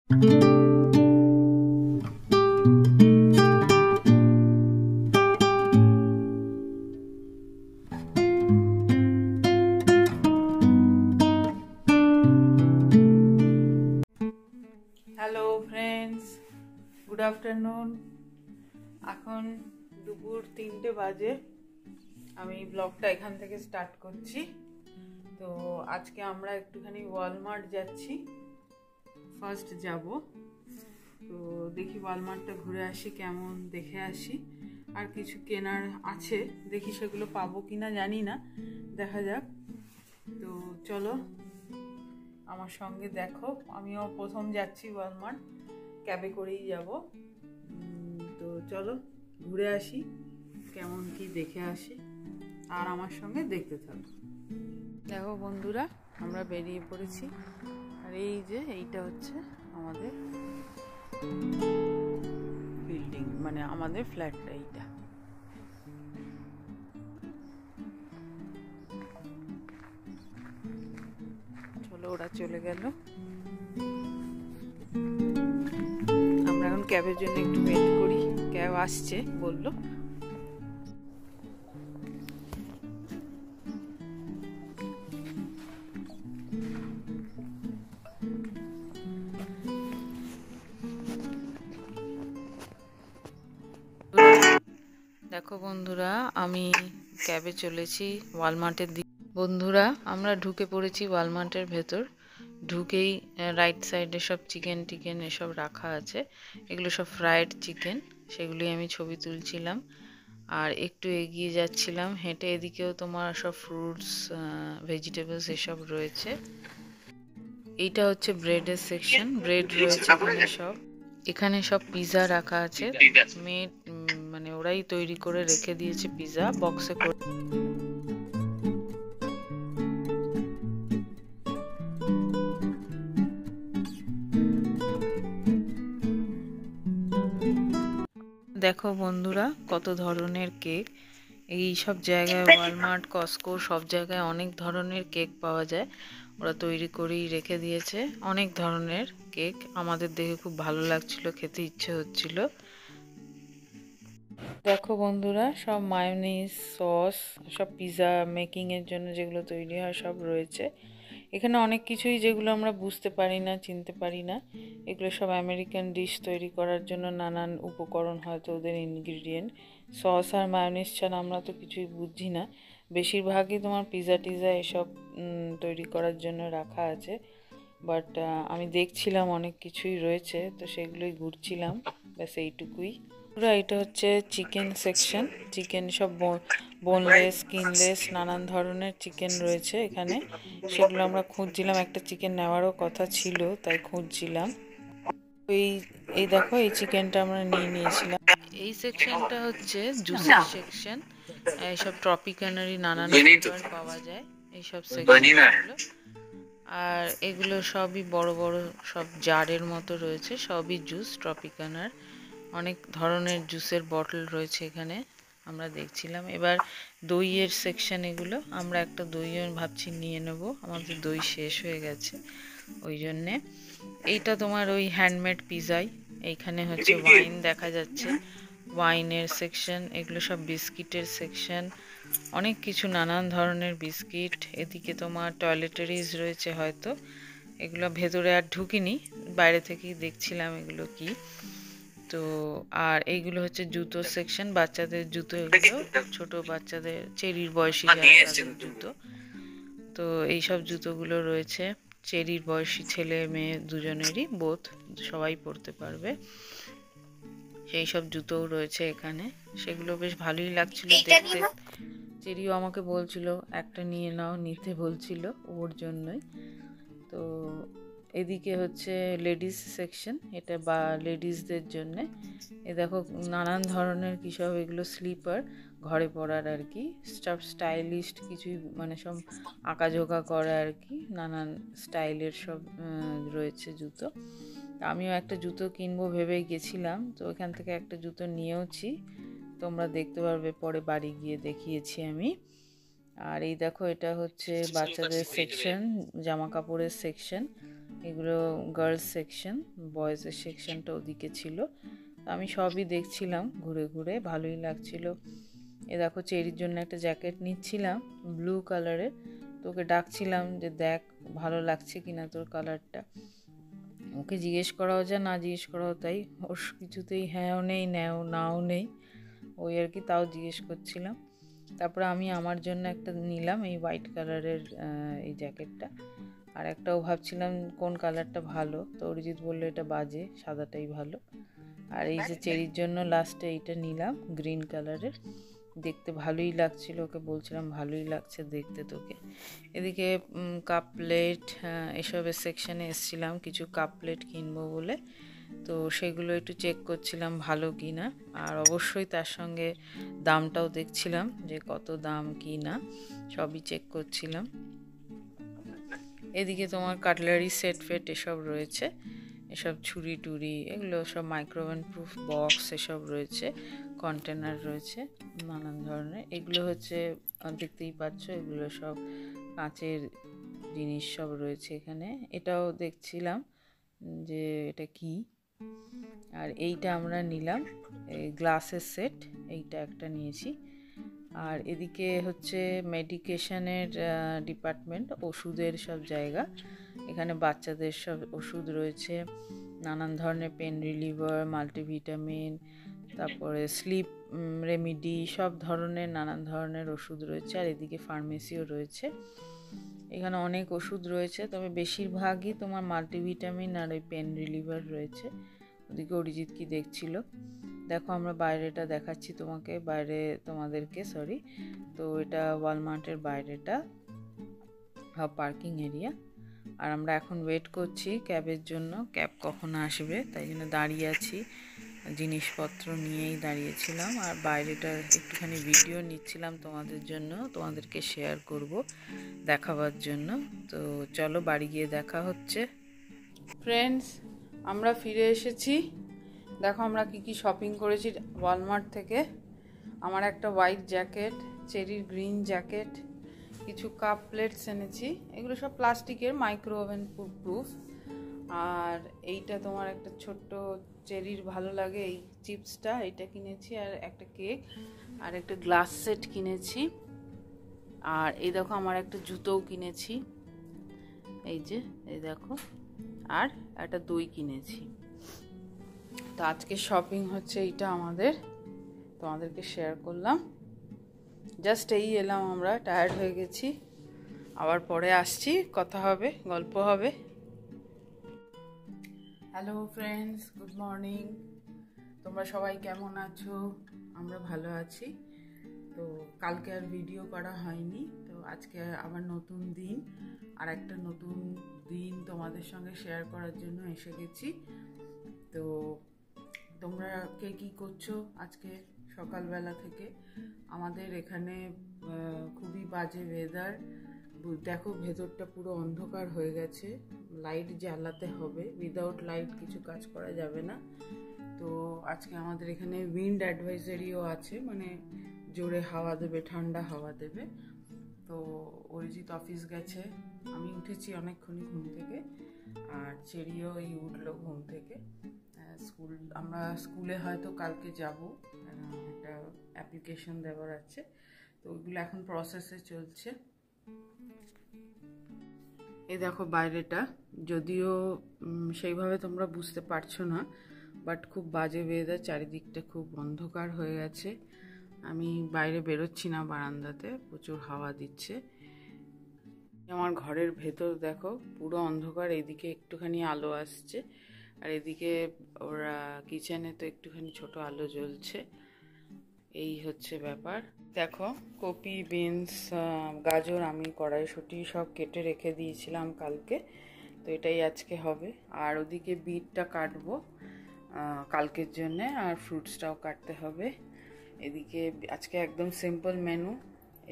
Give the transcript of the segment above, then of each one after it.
Hello friends, good afternoon. এখন দুপুর 3টে বাজে। আমি ব্লগটা এখান থেকে স্টার্ট করছি। তো আজকে আমরা একটুখানি ওয়ালমার্ট যাচ্ছি, ফার্স্ট যাব। তো দেখি ওয়ালমার্টটা ঘুরে আসি, কেমন দেখে আসি। আর কিছু কেনার আছে, দেখি সেগুলো পাবো কিনা জানি না, দেখা যাক। তো চলো আমার সঙ্গে দেখো, আমিও প্রথম যাচ্ছি ওয়ালমার্ট, ক্যাবে করেই যাব। তো চলো ঘুরে আসি, কেমন কি দেখে আসি, আর আমার সঙ্গে দেখতে থাকো। দেখো বন্ধুরা, আমরা বেরিয়ে পড়েছি। আর এই যে এইটা হচ্ছে আমাদের বিল্ডিং, মানে আমাদের ফ্ল্যাটটা এইটা। চলো, ওরা চলে গেল, আমরা এখন ক্যাবের জন্য একটু ওয়েট করি। ক্যাব আসছে বললো। দেখো বন্ধুরা, আমি ক্যাবে চলেছি ওয়ালমার্টের দিকে। বন্ধুরা, আমরা ঢুকে পড়েছি ওয়ালমার্টের ভেতর। ঢুকেই রাইট সাইডে সব চিকেন টিকেন এসব রাখা আছে। এগুলো সব ফ্রাইড চিকেন, সেগুলি আমি ছবি তুলছিলাম। আর একটু এগিয়ে যাচ্ছিলাম হেঁটে, এদিকেও তোমার সব ফ্রুটস, ভেজিটেবলস এসব রয়েছে। এইটা হচ্ছে ব্রেডের সেকশন, ব্রেড রয়েছে এখানে সব পিৎজা রাখা আছে। মেড মানে ওরাই তৈরি করে রেখে দিয়েছে পিৎজা বক্সে করে। দেখো বন্ধুরা, কত ধরনের কেক। এই সব জায়গায় ওয়ালমার্ট, কস্কো সব জায়গায় অনেক ধরনের কেক পাওয়া যায়। ওরা তৈরি করেই রেখে দিয়েছে অনেক ধরনের কেক। আমাদের দেখে খুব ভালো লাগছিল, খেতে ইচ্ছে হচ্ছিল। দেখো বন্ধুরা, সব মায়োনিজ, সস, সব পিৎজা মেকিং এর জন্য যেগুলো তৈরি হয় সব রয়েছে এখানে। অনেক কিছুই যেগুলো আমরা বুঝতে পারি না, চিনতে পারি না। এগুলো সব আমেরিকান ডিশ তৈরি করার জন্য নানান উপকরণ, হয়তো ওদের ইনগ্রিডিয়েন্ট। সস আর মায়োনিজ ছাড়া আমরা তো কিছুই বুঝি না। বেশিরভাগই তোমার পিৎজা টিজা এসব তৈরি করার জন্য রাখা আছে। বাট আমি দেখছিলাম অনেক কিছুই রয়েছে, তো সেগুলোই ঘুরছিলাম, ব্যাস এইটুকুই। এটা হচ্ছে চিকেন সেকশন। চিকেন সব বোনলেস, স্কিনলেস নানান ধরনের চিকেন রয়েছে এখানে। সেগুলো আমরা খুঁজছিলাম, একটা চিকেন নেওয়ারও কথা ছিল, তাই খুঁজছিলাম। এই এই দেখো, এই চিকেনটা আমরা নিয়েছিলাম। এই সেকশনটা হচ্ছে জুসের সেকশন। এইসব ট্রপিক্যানারি নানান ফ্লেভার পাওয়া যায় এইসব সেকশনগুলো। আর এগুলো সবই বড় বড় সব জারের মতো রয়েছে, সবই জুস ট্রপিকানার। অনেক ধরনের জুসের বটল রয়েছে এখানে, আমরা দেখছিলাম। এবার দইয়ের সেকশন এগুলো। আমরা একটা দইও ভাবছি নিয়ে নেব, আমাদের দই শেষ হয়ে গেছে ওই জন্যে। এইটা তোমার ওই হ্যান্ডমেড পিৎজাই। এইখানে হচ্ছে ওয়াইন দেখা যাচ্ছে, ওয়াইনের সেকশন। এগুলো সব বিস্কিটের সেকশন, অনেক কিছু নানান ধরনের বিস্কিট। এদিকে তোমার টয়লেটারিজ রয়েছে হয়তো, এগুলো ভেতরে আর ঢুকিনি, বাইরে থেকেই দেখছিলাম এগুলো কি। তো আর এইগুলো হচ্ছে জুতো সেকশন, বাচ্চাদের জুতো। এগুলো ছোট বাচ্চাদের, চেরির বয়সী যাদের জুতো। তো এইসব জুতোগুলো রয়েছে চেরির বয়সী ছেলে মেয়ে দুজনেরই, বোথ, সবাই পরতে পারবে। সেই সব জুতোও রয়েছে এখানে, সেগুলো বেশ ভালোই লাগছিল দেখতে। চেরিও আমাকে বলছিল একটা নিয়ে নাও, নিতে বলছিল ওর জন্যই। তো এদিকে হচ্ছে লেডিস সেকশন, এটা বা লেডিসদের জন্যে। এ দেখো নানান ধরনের কী সব, এগুলো স্লিপার, ঘরে পরার আর কি, সব স্টাইলিশ কিছুই, মানে সব আঁকাঝোঁকা করা আর কি, নানান স্টাইলের সব রয়েছে জুতো। আমিও একটা জুতো কিনবো ভেবেই গেছিলাম, তো ওখান থেকে একটা জুতো নিয়েওছি, তোমরা দেখতে পারবে পরে বাড়ি গিয়ে দেখিয়েছি আমি। আর এই দেখো, এটা হচ্ছে বাচ্চাদের সেকশন, জামা কাপড়ের সেকশন। এগুলো গার্লস সেকশন, বয়েজের সেকশনটা ওদিকে ছিল। আমি সবই দেখছিলাম ঘুরে ঘুরে, ভালোই লাগছিল। এ দেখো চেরির জন্য একটা জ্যাকেট নিচ্ছিলাম ব্লু কালারের, তোকে ডাকছিলাম যে দেখ ভালো লাগছে কিনা তোর কালারটা। ওকে জিজ্ঞেস করাও যা না জিজ্ঞেস করাও তাই, ওর কিছুতেই হ্যাঁও নেই নাও নেই, ওই আর কি, তাও জিজ্ঞেস করছিলাম। তারপরে আমি আমার জন্য একটা নিলাম এই হোয়াইট কালারের এই জ্যাকেটটা, আর একটাও ভাবছিলাম কোন কালারটা ভালো, তো অরিজিৎ বললো এটা বাজে, সাদাটাই ভালো। আর এই যে চেরির জন্য লাস্টে এইটা নিলাম গ্রিন কালারের, দেখতে ভালোই লাগছিল, ওকে বলছিলাম ভালোই লাগছে দেখতে তোকে। এদিকে কাপ প্লেট এসবের সেকশানে এসছিলাম কিছু কাপ প্লেট কিনবো বলে, তো সেগুলো একটু চেক করছিলাম ভালো কি না, আর অবশ্যই তার সঙ্গে দামটাও দেখছিলাম যে কত দাম কি না, সবই চেক করছিলাম। এদিকে তোমার কাটলারি সেট ফেট এসব রয়েছে, এসব ছুরি টুরি এগুলো সব মাইক্রোওভেন প্রুফ বক্স এসব রয়েছে, কন্টেনার রয়েছে নানান ধরনের। এগুলো হচ্ছে দেখতেই পাচ্ছ, এগুলো সব কাঁচের জিনিস সব রয়েছে এখানে। এটাও দেখছিলাম যে এটা কি, আর এইটা আমরা নিলাম এই গ্লাসের সেট, এইটা একটা নিয়েছি। আর এদিকে হচ্ছে মেডিকেশনের ডিপার্টমেন্ট, ওষুধের সব জায়গা, এখানে বাচ্চাদের সব ওষুধ রয়েছে, নানান ধরনের পেন রিলিভার, মাল্টিভিটামিন, তারপরে স্লিপ রেমিডি, সব ধরনের নানান ধরনের ওষুধ রয়েছে। আর এদিকে ফার্মেসিও রয়েছে, এখানে অনেক ওষুধ রয়েছে, তবে বেশিরভাগই তোমার মাল্টিভিটামিন আর ওই পেন রিলিভার রয়েছে। ওদিকে অরিজিৎ কি দেখছিল, দেখো আমরা বাইরেটা দেখাচ্ছি তোমাকে, বাইরে তোমাদেরকে সরি, তো এটা ওয়ালমার্টের বাইরেটা পার্কিং এরিয়া। আর আমরা এখন ওয়েট করছি ক্যাবের জন্য, ক্যাব কখন আসবে তাই জন্য দাঁড়িয়ে আছি, জিনিসপত্র নিয়েই দাঁড়িয়েছিলাম। আর বাইরেটার একটুখানি ভিডিও নিচ্ছিলাম তোমাদের জন্য, তোমাদেরকে শেয়ার করব দেখাবার জন্য। তো চলো বাড়ি গিয়ে দেখা হচ্ছে। ফ্রেন্ডস, আমরা ফিরে এসেছি, দেখো আমরা কি শপিং করেছি ওয়ালমার্ট থেকে। আমার একটা হোয়াইট জ্যাকেট, চেরির গ্রিন জ্যাকেট, কিছু কাপ প্লেটস এনেছি, এগুলো সব প্লাস্টিকের মাইক্রো ওভেন প্রুফ। আর এইটা তোমার একটা ছোট্ট চেরির ভালো লাগে এই চিপসটা, এইটা কিনেছি। আর একটা কেক, আর একটা গ্লাস সেট কিনেছি। আর এই দেখো আমার একটা জুতোও কিনেছি, এই যে এই দেখো, আর একটা দই কিনেছি। তো আজকে শপিং হচ্ছে এইটা আমাদের, তোমাদেরকে শেয়ার করলাম। জাস্ট এই এলাম, আমরা টায়ার্ড হয়ে গেছি, আবার পরে আসছি, কথা হবে, গল্প হবে। হ্যালো ফ্রেন্ডস, গুড মর্নিং, তোমরা সবাই কেমন আছো? আমরা ভালো আছি। তো কালকে আর ভিডিও করা হয়নি, তো আজকে আবার নতুন দিন, আর একটা নতুন দিন তোমাদের সঙ্গে শেয়ার করার জন্য এসে গেছি। তো তোমরা কে কী করছো আজকে সকালবেলা থেকে? আমাদের এখানে খুবই বাজে ওয়েদার, দেখো ভেতরটা পুরো অন্ধকার হয়ে গেছে, লাইট জ্বালাতে হবে, উইদাউট লাইট কিছু কাজ করা যাবে না। তো আজকে আমাদের এখানে উইন্ড অ্যাডভাইজারিও আছে, মানে জোরে হাওয়া দেবে, ঠান্ডা হাওয়া দেবে। তো অরিজিৎ অফিস গেছে, আমি উঠেছি অনেকক্ষণই ঘুম থেকে, আর চেরিও এই উঠলো ঘুম থেকে। আমরা স্কুলে হয়তো কালকে যাব, একটা অ্যাপ্লিকেশন দেওয়ার আছে, তো ওইগুলো এখন প্রসেসে চলছে। এই দেখো বাইরেটা, যদিও সেইভাবে তোমরা বুঝতে পারছো না, বাট খুব বাজে ওয়েদার, চারিদিকটা খুব অন্ধকার হয়ে গেছে। আমি বাইরে বেরোচ্ছি না, বারান্দাতে প্রচুর হাওয়া দিচ্ছে। আমার ঘরের ভেতর দেখো পুরো অন্ধকার, এদিকে একটুখানি আলো আসছে, আর এদিকে ওরা কিচেনে তো একটুখানি ছোট আলো জ্বলছে। এই হচ্ছে ব্যাপার। দেখো কপি, বিনস, গাজর আমি কড়াইশুঁটি সব কেটে রেখে দিয়েছিলাম কালকে, তো এটাই আজকে হবে। আর ওদিকে বিটটা কাটবো কালকের জন্যে, আর ফ্রুটসটাও কাটতে হবে। এদিকে আজকে একদম সিম্পল মেনু।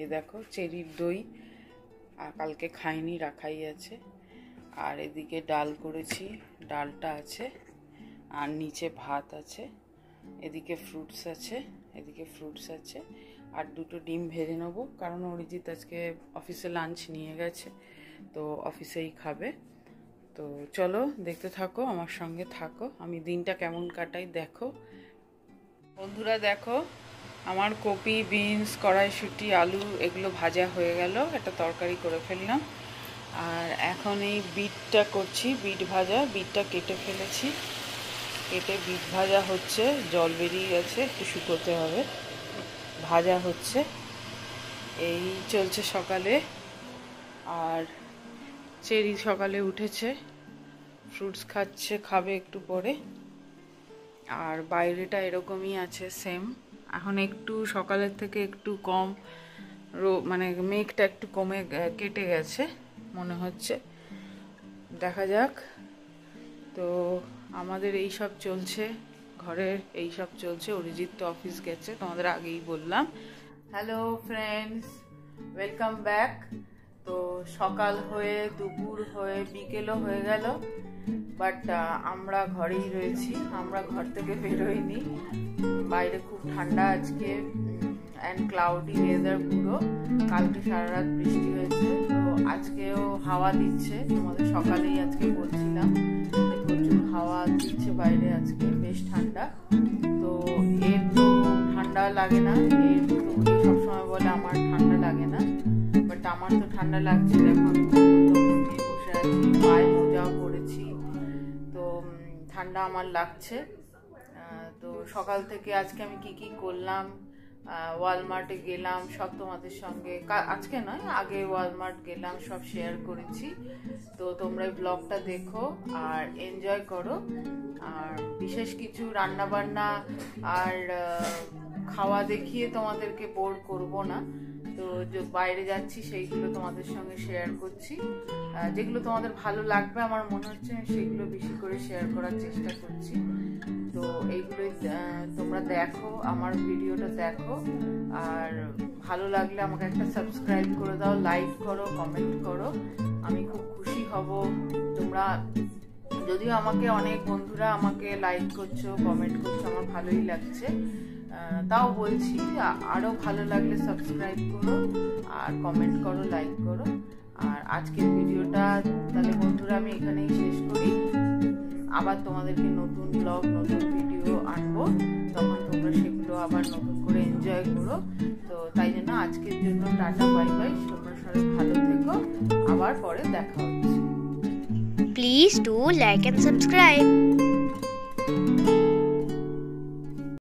এই দেখো চেরির দই, আর কালকে খাইনি, রাখাই আছে। আর এদিকে ডাল করেছি, ডালটা আছে, আর নিচে ভাত আছে, এদিকে ফ্রুটস আছে, আর দুটো ডিম ভেজে নেবো, কারণ অরিজিৎ আজকে অফিসে লাঞ্চ নিয়ে গেছে, তো অফিসেই খাবে। তো চলো দেখতে থাকো, আমার সঙ্গে থাকো, আমি দিনটা কেমন কাটাই দেখো। বন্ধুরা দেখো, আমার কপি, বিনস, কড়াইশুঁটি, আলু এগুলো ভাজা হয়ে গেল, একটা তরকারি করে ফেললাম। আর এখন এই বিটটা করছি, বিট ভাজা। বিটটা কেটে ফেলেছি, কেটে বিট ভাজা হচ্ছে, জল বেরিয়ে গেছে, একটু শুকোতে হবে, ভাজা হচ্ছে। এই চলছে সকালে। আর চেরি সকালে উঠেছে, ফ্রুটস খাচ্ছে, খাবে একটু পরে। আর বাইরেটা এরকমই আছে সেম। এখন একটু সকালের থেকে একটু কম মানে মেঘটা একটু কমে কেটে গেছে মনে হচ্ছে, দেখা যাক। তো আমাদের এই সব চলছে, ঘরের এই সব চলছে। অরিজিৎ তো অফিস গেছে, তোমাদের আগেই বললাম। Hello friends, welcome back. তো সকাল হয়ে, দুপুর হয়ে, বিকেলও হয়ে গেল, বাট আমরা ঘরেই রয়েছি, আমরা ঘর থেকে বেরোইনি। বাইরে খুব ঠান্ডা আজকে, অ্যান্ড ক্লাউডি ওয়েদার পুরো। কালকে সারা রাত বৃষ্টি হয়েছে, তো আজকেও হাওয়া দিচ্ছে, তোমাদের সকালেই আজকে বলছিলাম প্রচুর হাওয়া দিচ্ছে বাইরে, আজকে বেশ ঠান্ডা। তো এর তো ঠান্ডা লাগে না, এর তো সবসময় বলে আমার ঠান্ডা লাগে না, বাট আমার তো ঠান্ডা লাগছে। এখন বসে আছি, পায়ে মোজাও পরেছি, তো ঠান্ডা আমার লাগছে। তো সকাল থেকে আজকে আমি কি করলাম, ওয়ালমার্টে গেলাম, সব তোমাদের সঙ্গে, আজকে নয় আগে ওয়ালমার্ট গেলাম, সব শেয়ার করেছি। তো তোমরা এই ব্লগটা দেখো আর এনজয় করো। আর বিশেষ কিছু রান্না বান্না আর খাওয়া দেখিয়ে তোমাদেরকে বোর করব না। তো যে বাইরে যাচ্ছি সেইগুলো তোমাদের সঙ্গে শেয়ার করছি, যেগুলো তোমাদের ভালো লাগবে আমার মনে হচ্ছে সেগুলো বেশি করে শেয়ার করার চেষ্টা করছি। তো এইগুলোই তোমরা দেখো, আমার ভিডিওটা দেখো, আর ভালো লাগলে আমাকে একটা সাবস্ক্রাইব করে দাও, লাইক করো, কমেন্ট করো, আমি খুব খুশি হব। তোমরা যদিও আমাকে অনেক বন্ধুরা আমাকে লাইক করছো, কমেন্ট করছো, আমার ভালোই লাগছে, তাও বলছি আরও ভালো লাগলে সাবস্ক্রাইব করো আর কমেন্ট করো, লাইক করো। আর আজকের ভিডিওটা তাহলে বন্ধুরা আমি এখানেই শেষ করি। আবার তোমাদেরকে নতুন ব্লগ, নতুন ভিডিও আনবো, তখন তোমরা সেগুলো আবার নতুন করে এনজয় করো। তো তাই জন্য আজকের জন্য টাটা, বাই বাই, তোমরা সবাই ভালো থেকো, আবার পরে দেখা হচ্ছে। Please do like and subscribe.